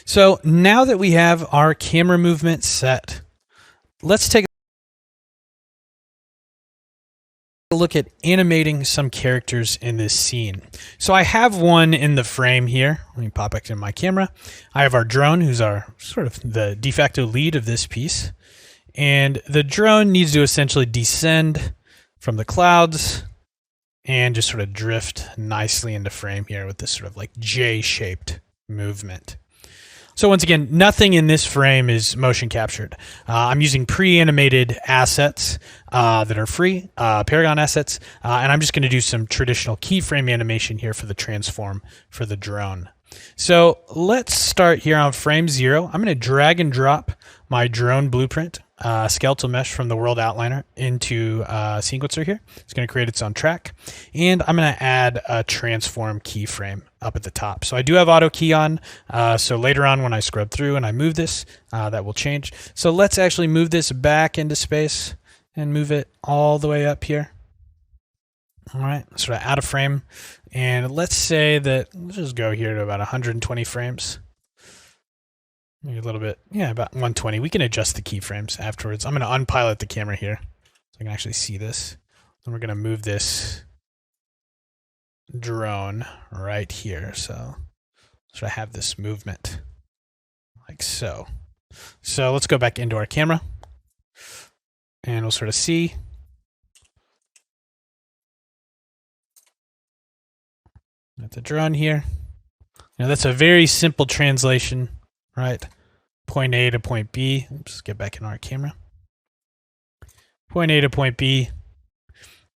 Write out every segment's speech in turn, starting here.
So now that we have our camera movement set, let's take a look at animating some characters in this scene. So I have one in the frame here. Let me pop back to my camera. I have our drone, who's our sort of the de facto lead of this piece. And the drone needs to essentially descend from the clouds and just sort of drift nicely into frame here with this sort of like J-shaped movement. So once again, nothing in this frame is motion captured. I'm using pre-animated assets that are free, Paragon assets, and I'm just going to do some traditional keyframe animation here for the transform for the drone. So let's start here on frame 0. I'm going to drag and drop my drone blueprint skeletal mesh from the world outliner into sequencer here. It's going to create its own track, and I'm going to add a transform keyframe up at the top. So I do have auto key on, so later on when I scrub through and I move this, that will change. So let's actually move this back into space and move it all the way up here. All right, sort of out of frame, and let's say that, let's just go here to about 120 frames. Maybe a little bit, yeah, about 120. We can adjust the keyframes afterwards. I'm going to unpilot the camera here so I can actually see this. And we're going to move this drone right here. So I have this movement like so. So let's go back into our camera and we'll sort of see. Got the drone here. Now that's a very simple translation, right? Point A to point B. Let's get back in our camera. Point A to point B.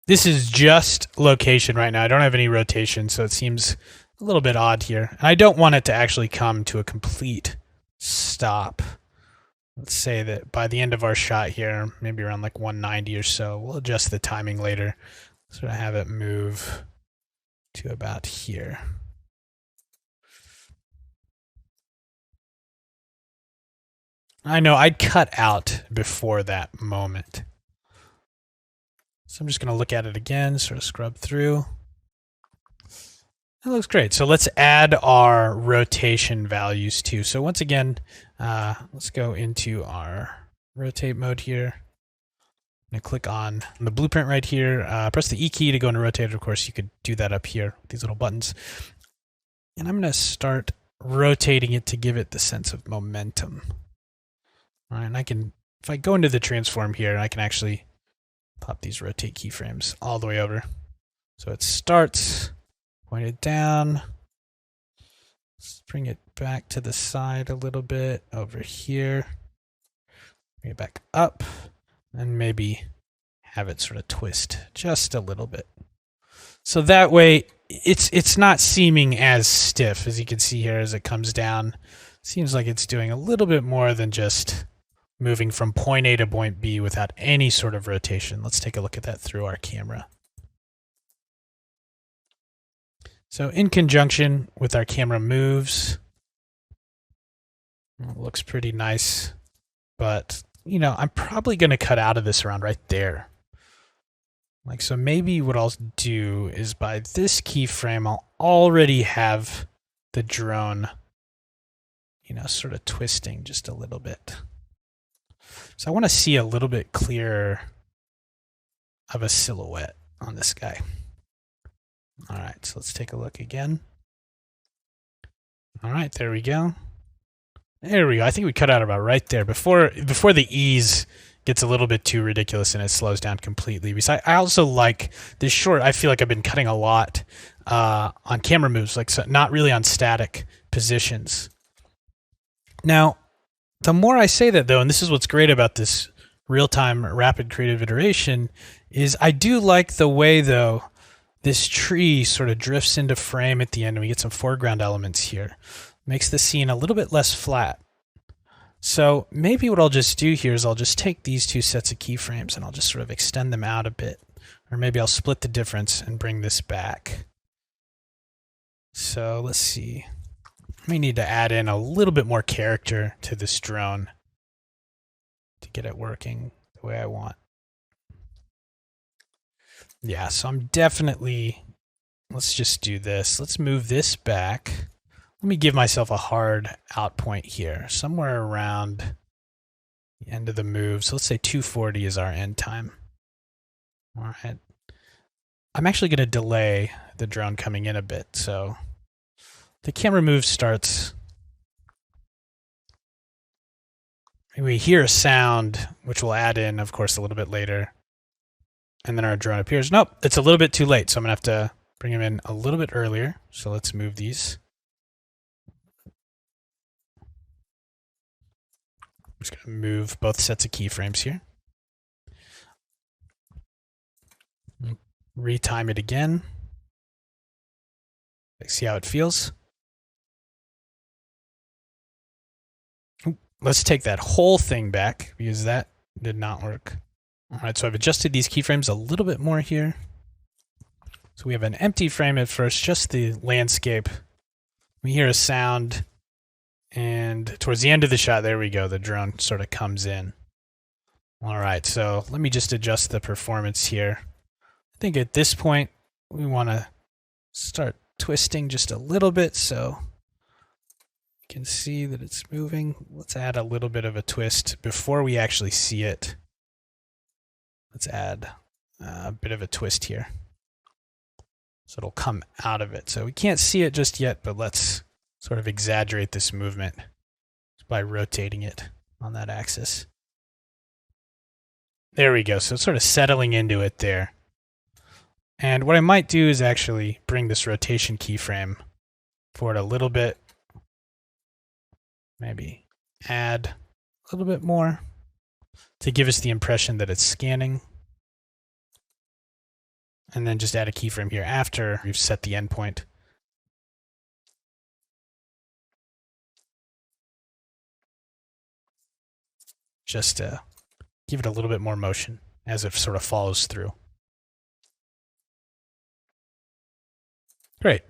This is just location right now. I don't have any rotation, so it seems a little bit odd here. And I don't want it to actually come to a complete stop. Let's say that by the end of our shot here, maybe around like 190 or so, we'll adjust the timing later. Sort of have it move to about here. I know I'd cut out before that moment. So I'm just going to look at it again, sort of scrub through. That looks great. So let's add our rotation values too. So once again, let's go into our rotate mode here. I'm going to click on the blueprint right here. Press the E key to go into rotate. Of course, you could do that up here with these little buttons. And I'm going to start rotating it to give it the sense of momentum. All right, and I can, if I go into the transform here, I can actually pop these rotate keyframes all the way over. So it starts, point it down, let's bring it back to the side a little bit over here, bring it back up, and maybe have it sort of twist just a little bit. So that way it's not seeming as stiff as you can see here as it comes down. Seems like it's doing a little bit more than just moving from point A to point B without any sort of rotation. Let's take a look at that through our camera. So in conjunction with our camera moves, it looks pretty nice, but you know, I'm probably going to cut out of this around right there. Like, so maybe what I'll do is by this keyframe, I'll already have the drone, you know, sort of twisting just a little bit. So I want to see a little bit clearer of a silhouette on this guy. All right, so let's take a look again. All right, there we go. There we go. I think we cut out about right there before the ease gets a little bit too ridiculous and it slows down completely. Besides, I also like this short. I feel like I've been cutting a lot on camera moves, like so not really on static positions. Now, the more I say that though, and this is what's great about this real-time rapid creative iteration, is I do like the way though this tree sort of drifts into frame at the end and we get some foreground elements here. Makes the scene a little bit less flat. So maybe what I'll just do here is I'll just take these two sets of keyframes and I'll just sort of extend them out a bit. Or maybe I'll split the difference and bring this back. So let's see. I may need to add in a little bit more character to this drone to get it working the way I want. Yeah, so I'm definitely, let's just do this. Let's move this back. let me give myself a hard out point here, somewhere around the end of the move. So let's say 240 is our end time. All right. I'm actually going to delay the drone coming in a bit. So the camera move starts. We hear a sound, which we'll add in, of course, a little bit later. And then our drone appears. Nope, it's a little bit too late. So I'm going to have to bring him in a little bit earlier. So let's move these. I'm just going to move both sets of keyframes here. Retime it again. See how it feels. Let's take that whole thing back because that did not work. All right, so I've adjusted these keyframes a little bit more here. So we have an empty frame at first, just the landscape. We hear a sound, and towards the end of the shot, there we go, the drone sort of comes in. All right, so let me just adjust the performance here. I think at this point, we want to start twisting just a little bit so you can see that it's moving. Let's add a little bit of a twist before we actually see it. Let's add a bit of a twist here. So it'll come out of it. So we can't see it just yet, but let's sort of exaggerate this movement by rotating it on that axis. There we go. So it's sort of settling into it there. And what I might do is actually bring this rotation keyframe forward a little bit. Maybe add a little bit more to give us the impression that it's scanning. And then just add a keyframe here after we've set the endpoint. Just to give it a little bit more motion as it sort of follows through. Great.